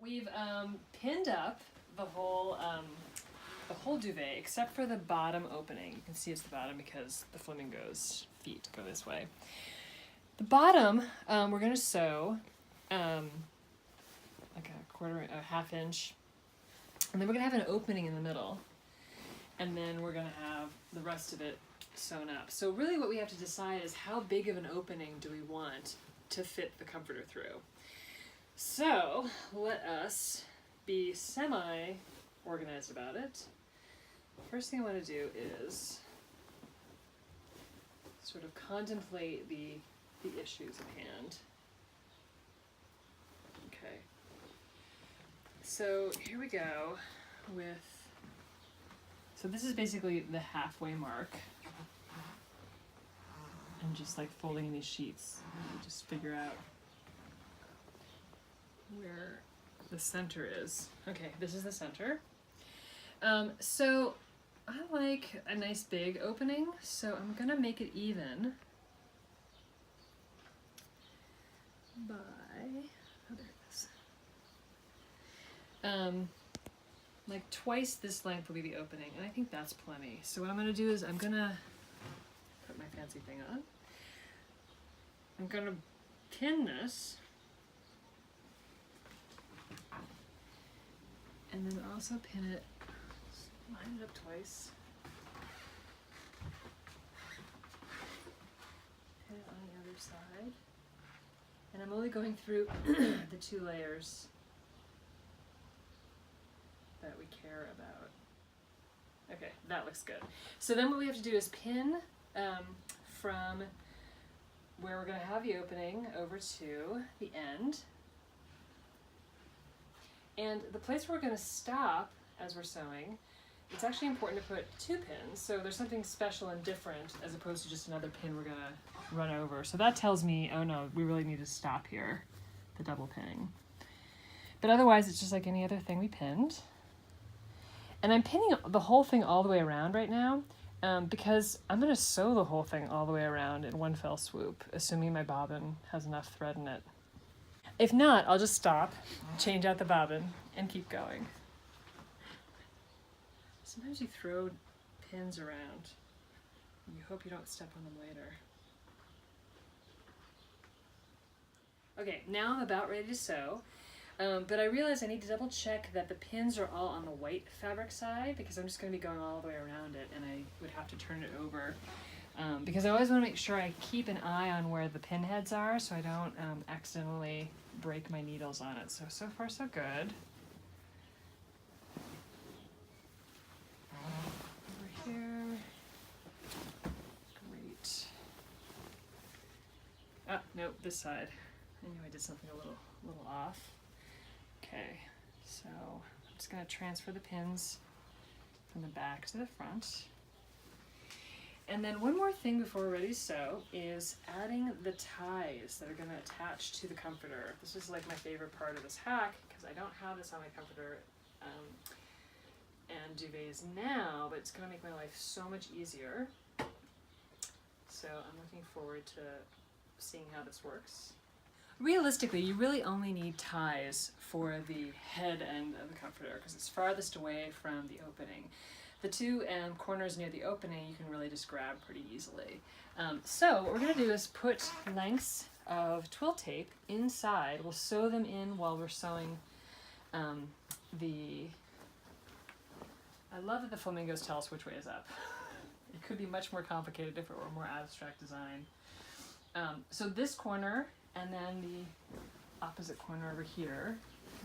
We've pinned up the whole duvet except for the bottom opening. You can see it's the bottom because the flamingo's feet go this way. The bottom, we're gonna sew like a half inch, and then we're gonna have an opening in the middle, and then we're gonna have the rest of it sewn up. So really what we have to decide is how big of an opening do we want to fit the comforter through. So let us be semi-organized about it. First thing I want to do is sort of contemplate the issues at hand. Okay. So here we go with, so this is basically the halfway mark. I'm just like folding these sheets and just figure out where the center is. Okay, this is the center. So I like a nice big opening, so I'm gonna make it even by, oh there it is. Like twice this length will be the opening, and I think that's plenty. So what I'm gonna do is I'm gonna put my fancy thing on. I'm gonna pin this, and then also pin it, line it up twice. Pin it on the other side. And I'm only going through the 2 layers that we care about. Okay, that looks good. So then what we have to do is pin from where we're going to have the opening over to the end. And the place where we're going to stop as we're sewing, it's actually important to put 2 pins, so there's something special and different as opposed to just another pin we're going to run over. So that tells me, oh no, we really need to stop here, the double pinning. But otherwise, it's just like any other thing we pinned. And I'm pinning the whole thing all the way around right now because I'm going to sew the whole thing all the way around in one fell swoop, assuming my bobbin has enough thread in it. If not, I'll just stop, change out the bobbin, and keep going. Sometimes you throw pins around and you hope you don't step on them later. Okay, now I'm about ready to sew, but I realize I need to double check that the pins are all on the white fabric side because I'm just going to be going all the way around it, and I would have to turn it over. Because I always want to make sure I keep an eye on where the pin heads are so I don't accidentally break my needles on it. So far so good. Over here. Great. Ah, nope, this side. I knew I did something a little off. Okay, so I'm just going to transfer the pins from the back to the front. And then one more thing before we're ready to sew is adding the ties that are going to attach to the comforter. This is like my favorite part of this hack because I don't have this on my comforter and duvets now, but it's going to make my life so much easier. So I'm looking forward to seeing how this works. Realistically, you really only need ties for the head end of the comforter because it's farthest away from the opening. The 2 corners near the opening you can really just grab pretty easily. So what we're going to do is put lengths of twill tape inside. We'll sew them in while we're sewing I love that the flamingos tell us which way is up. It could be much more complicated if it were a more abstract design. So this corner and then the opposite corner over here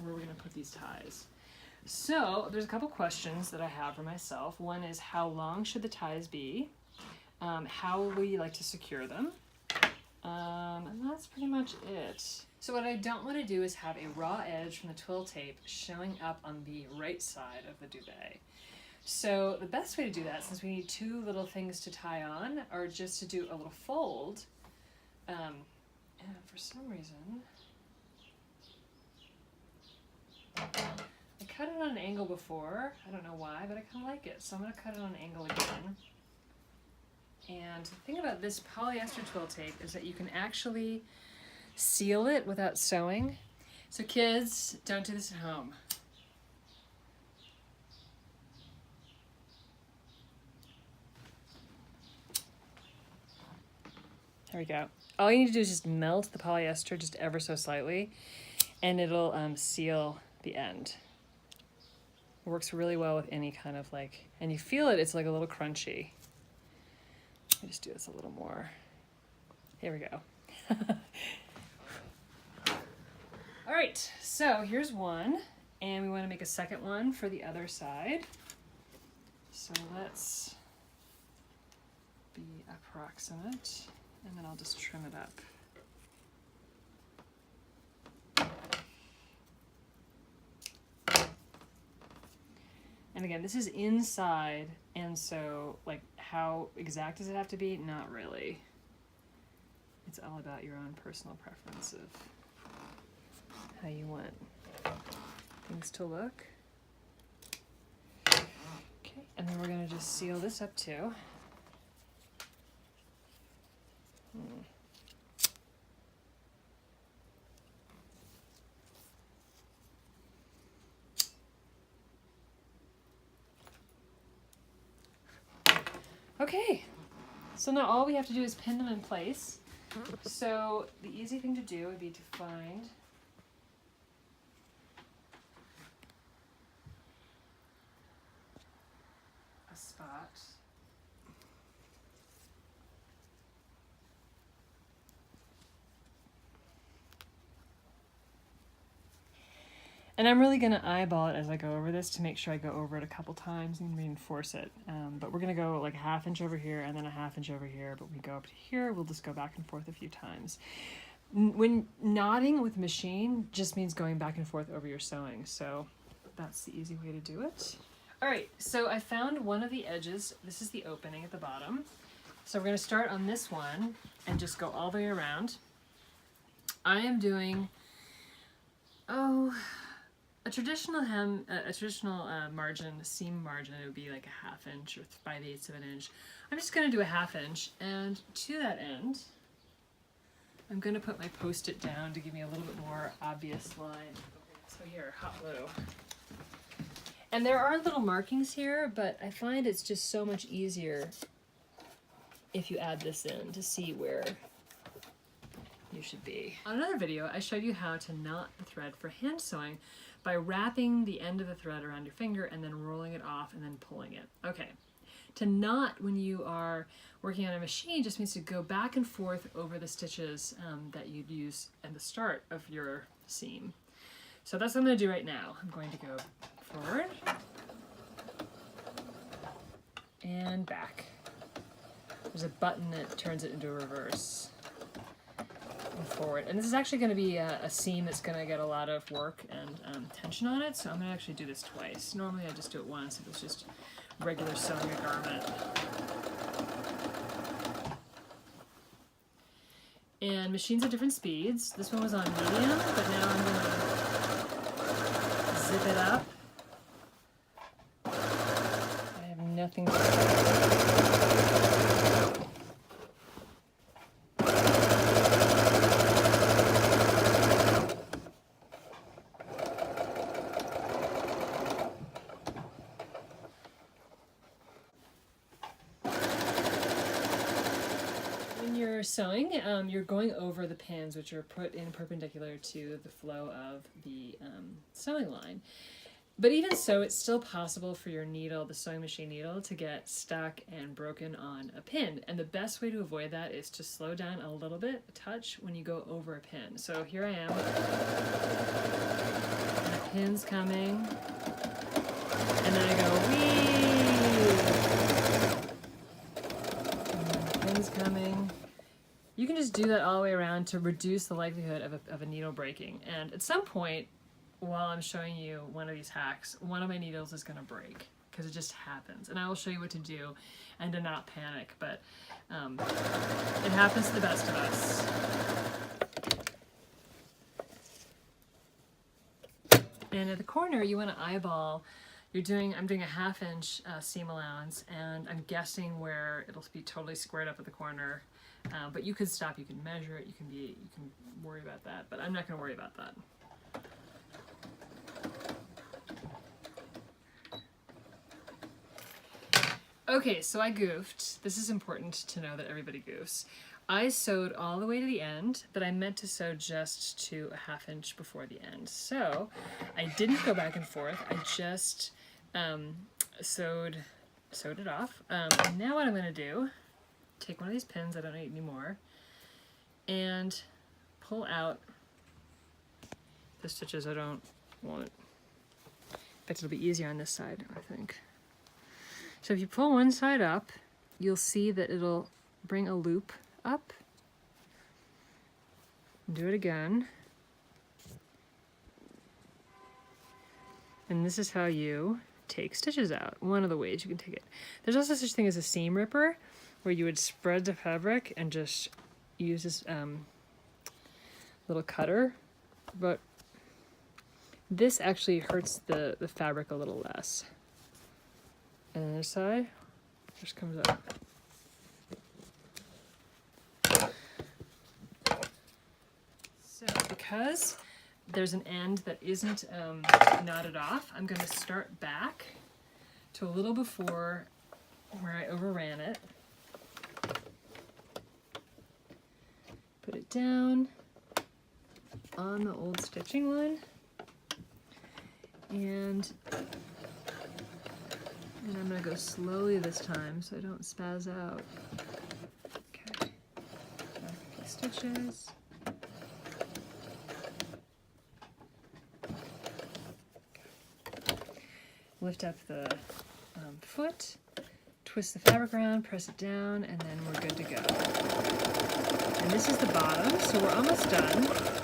where we're going to put these ties. So there's a couple questions that I have for myself. One is, how long should the ties be? How will you like to secure them? And that's pretty much it. So what I don't want to do is have a raw edge from the twill tape showing up on the right side of the duvet. So the best way to do that, since we need 2 little things to tie on, are just to do a little fold. And for some reason, I cut it on an angle before. I don't know why, but I kind of like it. So I'm going to cut it on an angle again. And the thing about this polyester twill tape is that you can actually seal it without sewing. So kids, don't do this at home. There we go. All you need to do is just melt the polyester just ever so slightly, and it'll seal the end. It works really well with any kind of like, and you feel it, it's like a little crunchy. Let me just do this a little more. Here we go. All right, so here's one, and we want to make a second one for the other side. So let's be approximate, and then I'll just trim it up. And again, this is inside, and so like how exact does it have to be? Not really. It's all about your own personal preference of how you want things to look. Okay, and then we're gonna just seal this up too. Okay, so now all we have to do is pin them in place. So the easy thing to do would be to find a spot. And I'm really going to eyeball it as I go over this to make sure I go over it a couple times and reinforce it. But we're going to go like a ½ inch over here and then a ½ inch over here. But when we go up to here, we'll just go back and forth a few times. When knotting with machine just means going back and forth over your sewing. So that's the easy way to do it. All right, so I found one of the edges. This is the opening at the bottom. So we're going to start on this one and just go all the way around. I am doing, a traditional margin, seam margin, it would be like a ½ inch or 5/8 of an inch. I'm just going to do a ½ inch, and to that end, I'm going to put my Post-it down to give me a little bit more obvious line. So here, hot glue. And there are little markings here, but I find it's just so much easier if you add this in to see where you should be. On another video, I showed you how to knot the thread for hand sewing by wrapping the end of the thread around your finger and then rolling it off and then pulling it. Okay, to knot when you are working on a machine just means to go back and forth over the stitches that you'd use at the start of your seam. So that's what I'm going to do right now. I'm going to go forward and back. There's a button that turns it into a reverse. And forward. And this is actually going to be a seam that's going to get a lot of work and tension on it, so I'm going to actually do this twice. Normally I just do it once if it's just regular sewing a garment. And machines at different speeds. This one was on medium, but now I'm going to zip it up. I have nothing to say. Sewing, you're going over the pins which are put in perpendicular to the flow of the sewing line. But even so, it's still possible for your needle, the sewing machine needle, to get stuck and broken on a pin. And the best way to avoid that is to slow down a little bit, a touch, when you go over a pin. So here I am, and the pin's coming, and then I go, whee! And then the pin's coming. You can just do that all the way around to reduce the likelihood of a needle breaking. And at some point, while I'm showing you one of these hacks, one of my needles is going to break, because it just happens. And I will show you what to do and to not panic, but it happens to the best of us. And at the corner, you want to eyeball. I'm doing a ½ inch seam allowance, and I'm guessing where it'll be totally squared up at the corner. But you could stop, you can measure it, you can worry about that, but I'm not going to worry about that. Okay, so I goofed. This is important to know that everybody goofs. I sewed all the way to the end, but I meant to sew just to a 1/2 inch before the end. So I didn't go back and forth. I just sewed it off. And now what I'm going to do, take one of these pins, I don't need any more, and pull out the stitches I don't want. In fact, it'll be easier on this side, I think. So if you pull one side up, you'll see that it'll bring a loop up. Do it again. And this is how you take stitches out. One of the ways you can take it. There's also such thing as a seam ripper, where you would spread the fabric and just use this little cutter. But this actually hurts the fabric a little less. And the other side just comes up. So because there's an end that isn't knotted off, I'm going to start back to a little before where I overran it. Put it down on the old stitching line, and I'm going to go slowly this time so I don't spaz out. Okay, back a few stitches. Lift up the foot, twist the fabric around, press it down, and then we're good to go. And this is the bottom, so we're almost done.